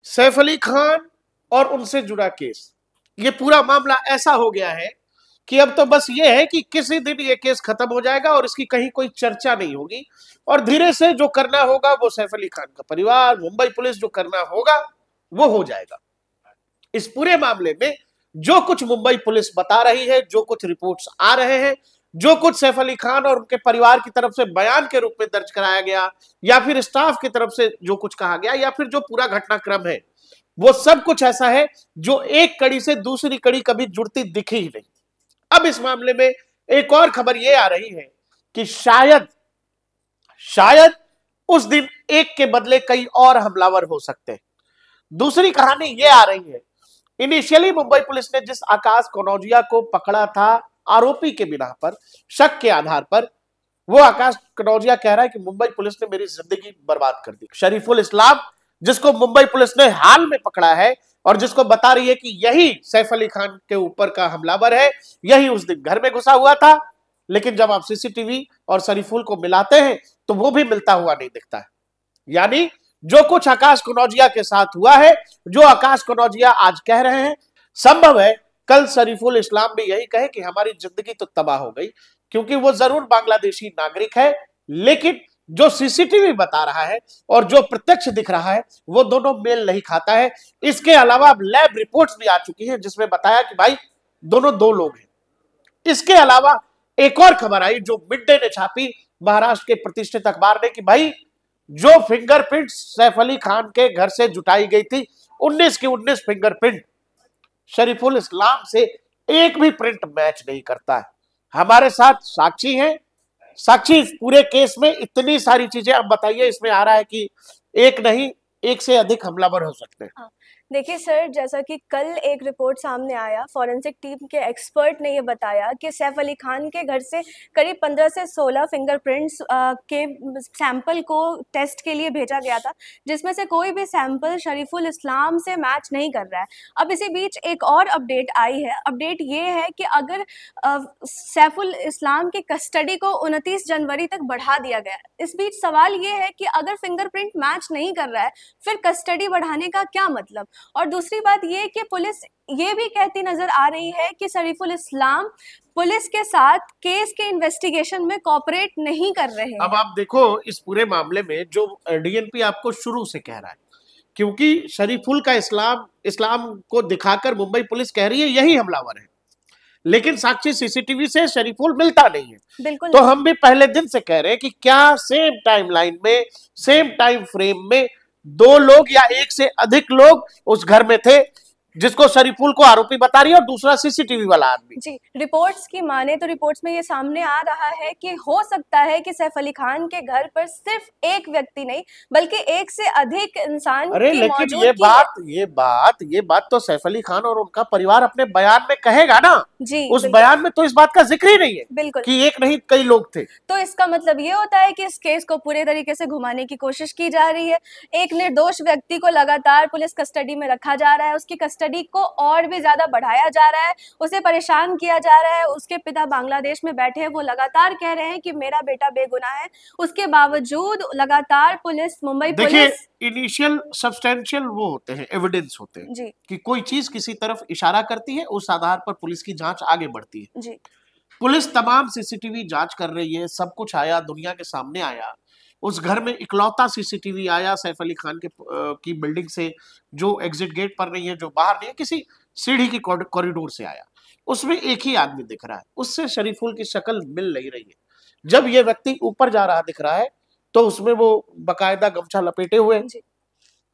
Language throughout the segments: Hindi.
सैफ अली खान और उनसे जुड़ा केस, ये पूरा मामला ऐसा हो गया है कि अब तो बस ये है कि किसी दिन ये केस खत्म हो जाएगा और इसकी कहीं कोई चर्चा नहीं होगी, और धीरे से जो करना होगा वो सैफ अली खान का परिवार, मुंबई पुलिस जो करना होगा वो हो जाएगा। इस पूरे मामले में जो कुछ मुंबई पुलिस बता रही है, जो कुछ रिपोर्ट्स आ रहे हैं, जो कुछ सैफ अली खान और उनके परिवार की तरफ से बयान के रूप में दर्ज कराया गया, या फिर स्टाफ की तरफ से जो कुछ कहा गया, या फिर जो पूरा घटनाक्रम है, वो सब कुछ ऐसा है जो एक कड़ी से दूसरी कड़ी कभी जुड़ती दिखी ही नहीं। अब इस मामले में एक और खबर यह आ रही है कि शायद उस दिन एक के बदले कई और हमलावर हो सकते हैं। दूसरी कहानी यह आ रही है, इनिशियली मुंबई पुलिस ने जिस आकाश कनौजिया को पकड़ा था आरोपी के बिना पर, शक के आधार पर, वो आकाश कनौजिया कह रहा है कि मुंबई पुलिस ने मेरी जिंदगी बर्बाद कर दी। शरीफुल इस्लाम, जिसको मुंबई पुलिस ने हाल में पकड़ा है और जिसको बता रही है कि यही सैफ अली खान के ऊपर का हमलावर है, यही उस दिन घर में घुसा हुआ था, लेकिन जब आप सीसीटीवी और शरीफुल को मिलाते हैं तो वो भी मिलता हुआ नहीं दिखता है। यानी जो कुछ आकाश कनौजिया के साथ हुआ है, जो आकाश कनौजिया आज कह रहे हैं, संभव है कल शरीफुल इस्लाम भी यही कहे कि हमारी जिंदगी तो तबाह हो गई, क्योंकि वो जरूर बांग्लादेशी नागरिक है, लेकिन जो सीसीटीवी बता रहा है और जो प्रत्यक्ष दिख रहा है वो दोनों मेल नहीं खाता है। इसके अलावा अब लैब रिपोर्ट्स भी आ चुकी हैं जिसमें बताया कि भाई दोनों दो लोग हैं। इसके अलावा एक और खबर आई जो मिड डे ने छापी, महाराष्ट्र के प्रतिष्ठित अखबार ने, कि भाई जो फिंगरप्रिंट सैफ अली खान के घर से जुटाई गई थी, 19 की 19 फिंगरप्रिंट शरीफुल इस्लाम से एक भी प्रिंट मैच नहीं करता है। हमारे साथ साक्षी हैं, साक्षी इस पूरे केस में इतनी सारी चीजें, अब बताइए, इसमें आ रहा है कि एक नहीं एक से अधिक हमलावर हो सकते हैं। देखिए सर, जैसा कि कल एक रिपोर्ट सामने आया, फॉरेंसिक टीम के एक्सपर्ट ने ये बताया कि सैफ अली खान के घर से करीब 15 से 16 फिंगरप्रिंट्स के सैंपल को टेस्ट के लिए भेजा गया था, जिसमें से कोई भी सैंपल शरीफुल इस्लाम से मैच नहीं कर रहा है। अब इसी बीच एक और अपडेट आई है। अपडेट ये है कि अगर सैफुल इस्लाम की कस्टडी को 29 जनवरी तक बढ़ा दिया गया। इस बीच सवाल ये है कि अगर फिंगरप्रिंट मैच नहीं कर रहा है, फिर कस्टडी बढ़ाने का क्या मतलब। और दूसरी बात ये कि पुलिस ये भी कहती नजर आ रही है कि शरीफुल इस्लाम पुलिस के साथ केस के इन्वेस्टिगेशन में कोऑपरेट नहीं कर रहे हैं। अब आप देखो इस पूरे मामले में जो डीएनपी आपको शुरू से कह रहा है, क्योंकि शरीफुल का इस्लाम को दिखाकर मुंबई पुलिस कह रही है यही हमलावर है, लेकिन साक्षी सीसीटीवी से शरीफुल मिलता नहीं है। बिल्कुल। तो हम भी पहले दिन से कह रहे हैं कि क्या सेम टाइमलाइन में, सेम टाइम फ्रेम में दो लोग या एक से अधिक लोग उस घर में थे जिसको शरीफुल को आरोपी बता रही है, और दूसरा सीसीटीवी वाला आदमी। जी, रिपोर्ट्स की माने तो रिपोर्ट्स में ये सामने आ रहा है कि हो सकता है कि सैफ अली खान के घर पर सिर्फ एक व्यक्ति नहीं बल्कि एक से अधिक इंसान अरे की लेकिन मौजूदगी ये बात तो सैफ अली खान और उनका परिवार अपने बयान में कहेगा ना। जी, उस बयान में तो इस बात का जिक्र ही नहीं है बिल्कुल कि एक नहीं कई लोग थे। तो इसका मतलब ये होता है कि इस केस को पूरे तरीके से घुमाने की कोशिश की जा रही है। एक निर्दोष व्यक्ति को लगातार पुलिस कस्टडी में रखा जा रहा है, उसकी कस्टडी को और भी ज्यादा बढ़ाया जा रहा है, उसे परेशान किया जा रहा है। उसके पिता बांग्लादेश में बैठे हैं, वो लगातार कह रहे हैं कि मेरा बेटा बेगुनाह है। उसके बावजूद लगातार police, Mumbai police, initial substantial वो होते हैं, एविडेंस होते हैं जी, कि कोई चीज किसी तरफ इशारा करती है, उस आधार पर पुलिस की जांच आगे बढ़ती है। जी, पुलिस तमाम सीसीटीवी जांच कर रही है, सब कुछ आया, दुनिया के सामने आया। उस घर में इकलौता सीसीटीवी आया सैफ अली खान की बिल्डिंग से, जो एग्जिट गेट पर नहीं है, जो बाहर नहीं है, किसी सीढ़ी की कॉरिडोर से आया। उसमें एक ही आदमी दिख रहा है, उससे शरीफुल की शक्ल मिल नहीं रही है। जब ये व्यक्ति ऊपर जा रहा दिख रहा है तो उसमें वो बकायदा गमछा लपेटे हुए,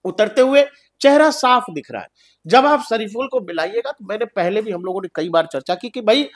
उतरते हुए चेहरा साफ दिख रहा है। जब आप शरीफुल को मिलाइएगा, तो मैंने पहले भी, हम लोगों ने कई बार चर्चा की कि भाई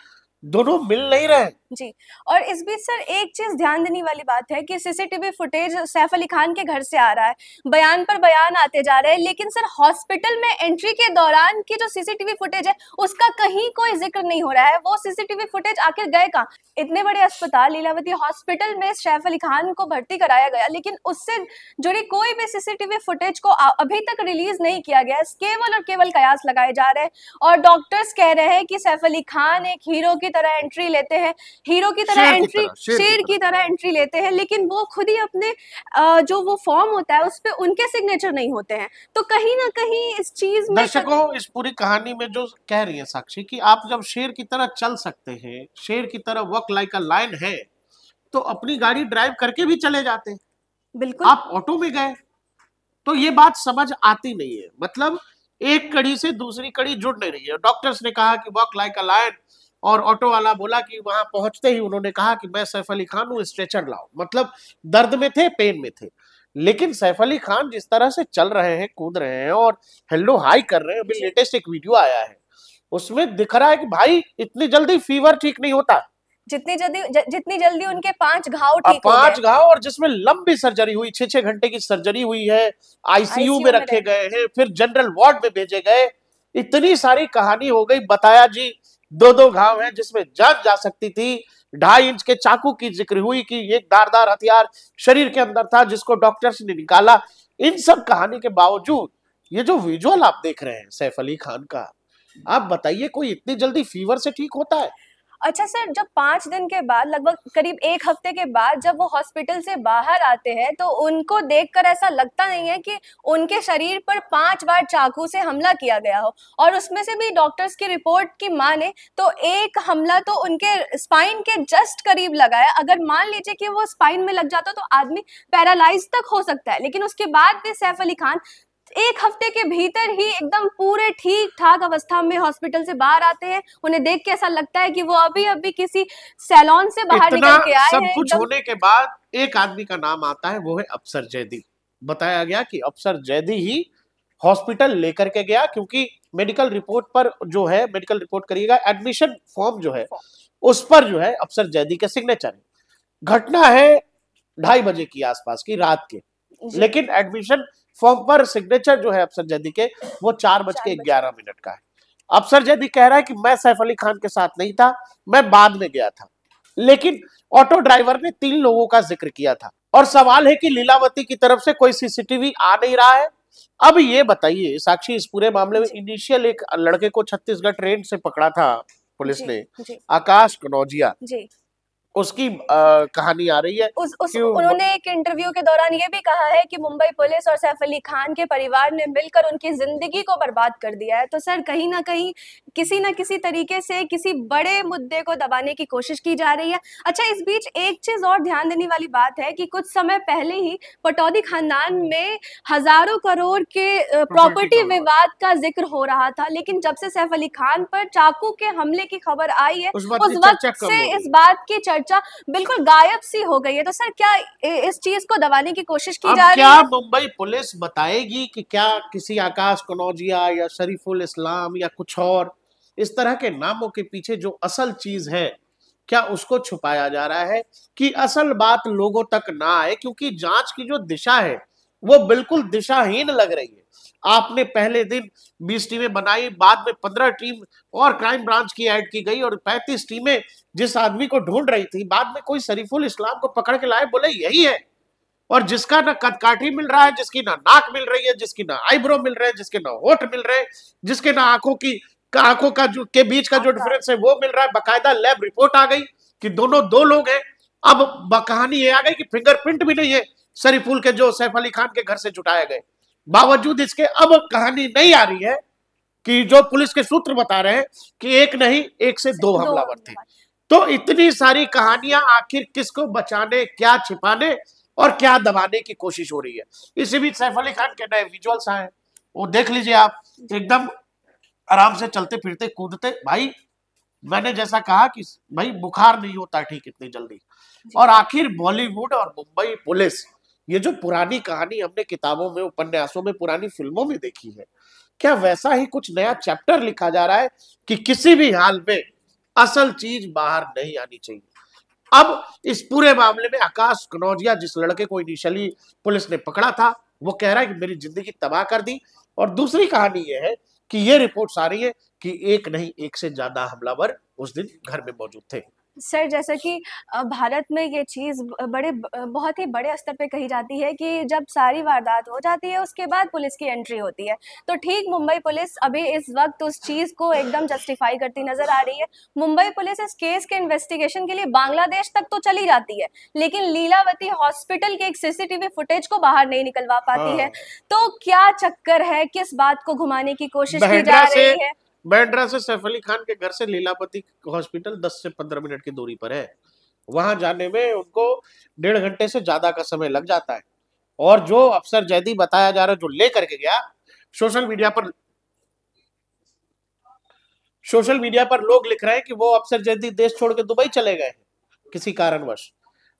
दोनों मिल नहीं रहे। जी। और इस बीच सर एक चीज ध्यान देने वाली बात है कि सीसीटीवी फुटेज सैफ अली खान के घर से आ रहा है, बयान पर बयान आते जा रहे हैं, लेकिन सर हॉस्पिटल में एंट्री के दौरान की जो सीसीटीवी फुटेज है उसका कहीं कोई जिक्र नहीं हो रहा है। वो सीसीटीवी फुटेज आखिर गए कहाँ? इतने बड़े अस्पताल लीलावती हॉस्पिटल में सैफ अली खान को भर्ती कराया गया, लेकिन उससे जुड़ी कोई भी सीसीटीवी फुटेज को अभी तक रिलीज नहीं किया गया। केवल और केवल कयास लगाए जा रहे हैं और डॉक्टर्स कह रहे हैं कि सैफ अली खान एक हीरो की तरह एंट्री लेते हैं, हीरो की तरह एंट्री, शेर की तरह एंट्री लेते हैं, लेकिन वो खुद ही अपने जो वो फॉर्म होता है उस पे उनके सिग्नेचर नहीं होते हैं। तो कहीं ना कहीं इस चीज में दर्शकों, इस पूरी कहानी में जो कह रही है साक्षी कि आप जब शेर की तरह चल सकते हैं, शेर की तरह वर्क लाइक अ लायन है, तो अपनी गाड़ी ड्राइव करके भी चले जाते हैं। बिल्कुल, आप ऑटो में गए तो ये बात समझ आती नहीं है। मतलब एक कड़ी से दूसरी कड़ी जुड़ नहीं रही है। डॉक्टर्स ने कहा कि वर्क लाइक अ लायन, और ऑटो वाला बोला कि वहां पहुंचते ही उन्होंने कहा कि मैं सैफ अली खान हूं, स्ट्रेचर लाओ। मतलब दर्द में थे, पेन में थे। लेकिन सैफ अली खान जिस तरह से चल रहे हैं, कूद रहे हैं और हेलो हाई कर रहे हैं, अभी लेटेस्ट एक वीडियो आया है उसमें दिख रहा है कि भाई इतनी जल्दी फीवर ठीक नहीं होता। जितनी जल्दी उनके 5 घाव ठीक हो गए, 5 घाव, और जिसमें लंबी सर्जरी हुई, 6-6 घंटे की सर्जरी हुई है, आईसीयू में रखे गए हैं, फिर जनरल वार्ड में भेजे गए। इतनी सारी कहानी हो गई। बताया जी 2-2 घाव हैं जिसमें जान जा सकती थी। 2.5 इंच के चाकू की जिक्र हुई कि एक धारदार हथियार शरीर के अंदर था जिसको डॉक्टर्स ने निकाला। इन सब कहानी के बावजूद ये जो विजुअल आप देख रहे हैं सैफ अली खान का, आप बताइए कोई इतनी जल्दी फीवर से ठीक होता है? अच्छा सर, जब 5 दिन के बाद, लगभग करीब 1 हफ्ते के बाद जब वो हॉस्पिटल से बाहर आते हैं तो उनको देखकर ऐसा लगता नहीं है कि उनके शरीर पर 5 बार चाकू से हमला किया गया हो। और उसमें से भी डॉक्टर्स की रिपोर्ट की माने तो एक हमला तो उनके स्पाइन के जस्ट करीब लगा है। अगर मान लीजिए कि वो स्पाइन में लग जाता तो आदमी पैरालाइज तक हो सकता है। लेकिन उसके बाद भी सैफ अली खान 1 हफ्ते के भीतर ही एकदम पूरे ठीक ठाक अवस्था में हॉस्पिटल से बाहर आते हैं। उन्हें देख के ऐसा लगता है कि वो अभी अभी किसी सैलून से बाहर निकल के आए हैं। सब कुछ होने के बाद एक आदमी का नाम आता है, वो है अफसर जैदी। बताया गया कि अफसर जैदी ही हॉस्पिटल लेकर के गया, क्योंकि मेडिकल रिपोर्ट पर जो है, मेडिकल रिपोर्ट करिएगा, एडमिशन फॉर्म जो है उस पर जो है अफसर जैदी के सिग्नेचर है। घटना है 2:30 बजे की आसपास की रात के, लेकिन एडमिशन फॉर्म पर सिग्नेचर जो है अफसर जैदी के वो 4:11 का है। अफसर जैदी कह रहा है कि मैं सैफ अली खान के साथ नहीं था, मैं बाद में गया था। लेकिन ऑटो ड्राइवर ने 3 लोगों का जिक्र किया था, और सवाल है कि लीलावती की तरफ से कोई सीसीटीवी आ नहीं रहा है। अब ये बताइए साक्षी, इस पूरे मामले में इनिशियल एक लड़के को छत्तीसगढ़ ट्रेन से पकड़ा था पुलिस ने, आकाश कनौजिया, उसकी कहानी आ रही है। उन्होंने एक इंटरव्यू के दौरान ये भी कहा है कि मुंबई पुलिस और सैफ अली खान के परिवार ने मिलकर उनकी जिंदगी को बर्बाद कर दिया है। तो सर, कहीं ना कहीं किसी ना किसी तरीके से किसी बड़े मुद्दे को दबाने की कोशिश की जा रही है। अच्छा, इस बीच एक चीज और ध्यान देने वाली बात है कि कुछ समय पहले ही पटौदी खानदान में हजारों करोड़ के प्रॉपर्टी विवाद का जिक्र हो रहा था। लेकिन जब से सैफ अली खान पर चाकू के हमले की खबर आई है, उस वक्त से इस बात की चर्चा बिल्कुल गायब सी हो गई है। तो सर, क्या इस चीज को दबाने की कोशिश की जा रही है? क्या मुंबई पुलिस बताएगी कि क्या किसी आकाश कनौजिया या शरीफुल इस्लाम या कुछ और इस तरह के नामों के पीछे जो असल चीज है, क्या उसको छुपाया जा रहा है कि असल बात लोगों तक ना आए? क्योंकि जांच की जो दिशा है वो बिल्कुल दिशाहीन लग रही है। आपने पहले दिन 20 टीमें बनाई, बाद में 15 टीम और क्राइम ब्रांच की ऐड की गई, और 35 टीमें जिस आदमी को ढूंढ रही थी, बाद में कोई शरीफुल इस्लाम को पकड़ के लाए, बोले यही है। और जिसका ना कदकाठी मिल रहा है, जिसकी ना नाक मिल रही है, जिसकी ना आईब्रो मिल रहे हैं, जिसके ना होठ मिल रहे हैं, जिसके ना आंखों का जो के बीच का जो डिफरेंस है वो मिल रहा है। बाकायदा लैब रिपोर्ट आ गई कि दोनों 2 लोग हैं। अब कहानी ये आ गई कि फिंगरप्रिंट भी नहीं है शरीफुल के जो सैफ अली खान के घर से जुटाए गए। बावजूद इसके अब कहानी नहीं आ रही है कि जो पुलिस के सूत्र बता रहे हैं कि एक नहीं, 1 से 2 हमलावर थे। तो इतनी सारी कहानियां, आखिर किसको बचाने, क्या छिपाने और क्या दबाने की कोशिश हो रही है। इसी बीच सैफ अली खान के नए विजुअल्स आए, वो देख लीजिए आप। एकदम आराम से चलते फिरते कूदते। भाई मैंने जैसा कहा कि भाई बुखार नहीं होता ठीक इतनी जल्दी। और आखिर बॉलीवुड और मुंबई पुलिस, ये जो पुरानी कहानी हमने किताबों में, उपन्यासों में, पुरानी फिल्मों में देखी है, क्या वैसा ही कुछ नया चैप्टर लिखा जा रहा है कि किसी भी हाल में असल चीज बाहर नहीं आनी चाहिए? अब इस पूरे मामले में आकाश कनौजिया, जिस लड़के को इनिशियली पुलिस ने पकड़ा था, वो कह रहा है कि मेरी जिंदगी तबाह कर दी। और दूसरी कहानी ये है कि ये रिपोर्ट्स आ रही है कि एक नहीं, 1 से ज्यादा हमलावर उस दिन घर में मौजूद थे। सर जैसा कि भारत में ये चीज़ बहुत ही बड़े स्तर पे कही जाती है कि जब सारी वारदात हो जाती है उसके बाद पुलिस की एंट्री होती है। तो ठीक मुंबई पुलिस अभी इस वक्त उस चीज़ को एकदम जस्टिफाई करती नजर आ रही है। मुंबई पुलिस इस केस के इन्वेस्टिगेशन के लिए बांग्लादेश तक तो चली जाती है, लेकिन लीलावती हॉस्पिटल के एक सीसीटीवी फुटेज को बाहर नहीं निकलवा पाती है। तो क्या चक्कर है, किस बात को घुमाने की कोशिश की जा रही है? बांद्रा से सैफ अली खान के घर से लीलावती हॉस्पिटल 10 से 15 मिनट की दूरी पर है। वहां जाने में उनको 1.5 घंटे से ज्यादा का समय लग जाता है। और जो अफसर जैदी बताया जा रहा है, जो लेकर के गया, सोशल मीडिया पर लोग लिख रहे हैं कि वो अफसर जैदी देश छोड़ के दुबई चले गए किसी कारणवश।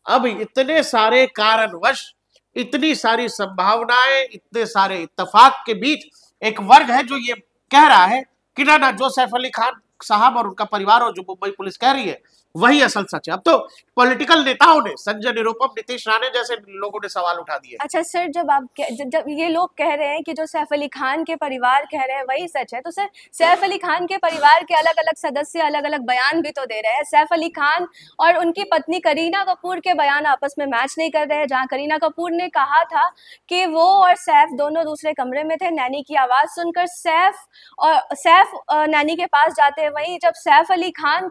अब इतने सारे कारणवश, इतनी सारी संभावनाएं, इतने सारे इत्तेफाक के बीच एक वर्ग है जो ये कह रहा है कि ना जो सैफ अली खान साहब और उनका परिवार और जो मुंबई पुलिस कह रही है वही असल सच है। अब तो पॉलिटिकल नेताओं ने, संजय निरुपम, नीतीश राणे जैसे लोगों ने सवाल उठा दिए। अच्छा सर, जब ये लोग कह रहे हैं कि जो सैफ अली खान के परिवार कह रहे हैं वही सच है, तो सर सैफ अली खान के परिवार के अलग अलग सदस्य अलग अलग बयान भी तो दे रहे हैं। सैफ अली खान और उनकी पत्नी करीना कपूर के बयान आपस में मैच नहीं कर रहे हैं। जहाँ करीना कपूर ने कहा था कि वो और सैफ दोनों दूसरे कमरे में थे, नैनी की आवाज़ सुनकर सैफ नैनी के पास जाते हैं। वहीं जब सैफ अली खान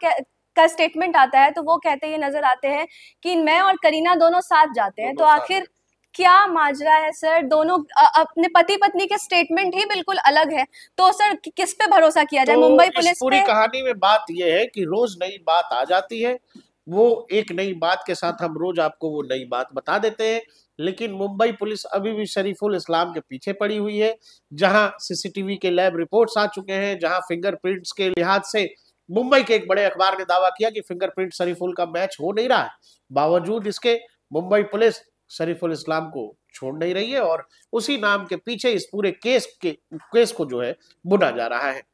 का स्टेटमेंट आता है तो वो कहते ये नजर आते हैं कि मैं और करीना दोनों साथ जाते हैं। तो आखिर क्या माजरा है सर? दोनों अपने पति पत्नी के स्टेटमेंट ही बिल्कुल अलग है, तो सर किस पे भरोसा किया जाए? मुंबई पुलिस पूरी कहानी में बात यह है कि रोज नई बात आ जाती है। वो एक नई बात के साथ हम रोज आपको वो नई बात बता देते हैं। लेकिन मुंबई पुलिस अभी भी शरीफुल इस्लाम के पीछे पड़ी हुई है। जहां सीसीटीवी के लैब रिपोर्ट्स आ चुके हैं, जहां फिंगरप्रिंट्स के लिहाज से मुंबई के एक बड़े अखबार ने दावा किया कि फिंगरप्रिंट शरीफुल का मैच हो नहीं रहा है, बावजूद इसके मुंबई पुलिस शरीफुल इस्लाम को छोड़ नहीं रही है और उसी नाम के पीछे इस पूरे केस को जो है बुना जा रहा है।